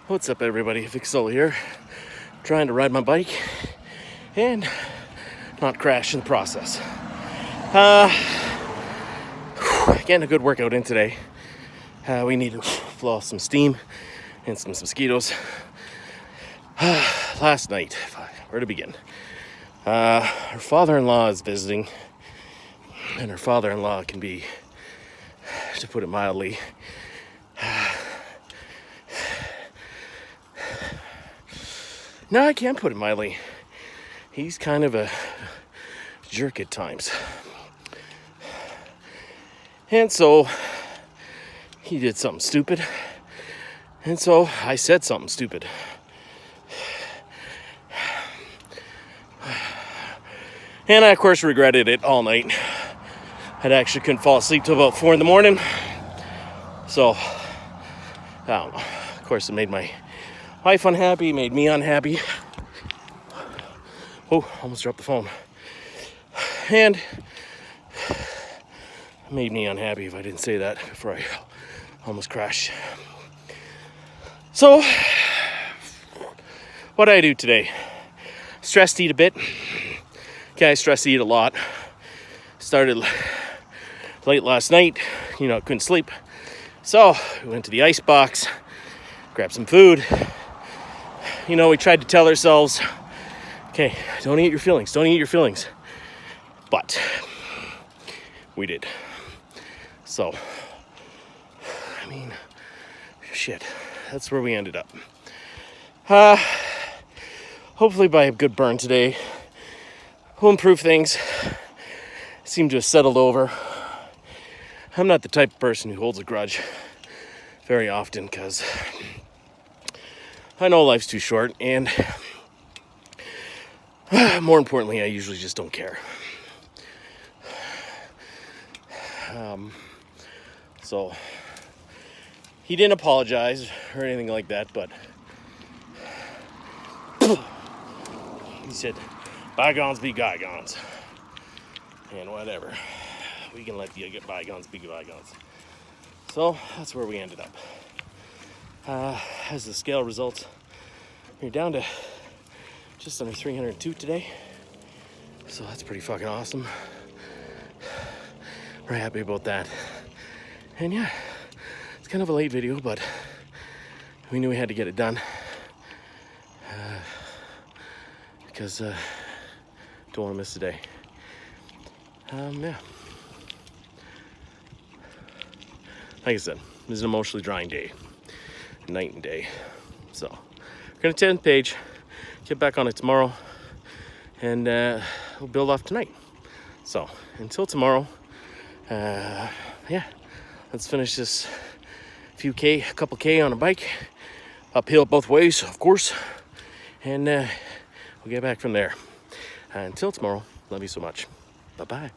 What's up, everybody? Vic Soul here, trying to ride my bike and not crash in the process. Getting a good workout in today. We need to blow off some steam and some mosquitoes. Last night, where to begin? Her father-in-law is visiting, and her father-in-law can be, to put it mildly, no, I can't put it mildly. He's kind of a jerk at times. And so he did something stupid. And so I said something stupid. And I, of course, regretted it all night. I actually couldn't fall asleep till about 4 a.m. So, I don't know. Of course, it made my wife unhappy, made me unhappy. Oh, almost dropped the phone. And made me unhappy if I didn't say that before I almost crashed. So, what did I do today? Stressed eat a bit. Okay, I stress eat a lot. Started late last night, couldn't sleep. So, we went to the ice box, grabbed some food. We tried to tell ourselves, okay, don't eat your feelings. But we did. So, shit, that's where we ended up. Hopefully by a good burn today, we'll improve things. Seem to have settled over. I'm not the type of person who holds a grudge very often because I know life's too short, and more importantly, I usually just don't care. So he didn't apologize or anything like that, but he said, bygones be bygones. And whatever. We can let the bygones be bygones. So that's where we ended up. As the scale results, we're down to just under 302 today. So that's pretty fucking awesome. Very happy about that. And yeah, it's kind of a late video, but we knew we had to get it done. Because don't want to miss a day. Yeah. Like I said, this is an emotionally drying day. Night and day. So, we're going to 10th page. Get back on it tomorrow. And we'll build off tonight. So, until tomorrow, yeah. Let's finish this a couple K on a bike. Uphill both ways, of course. And we'll get back from there. Until tomorrow, love you so much. Bye-bye.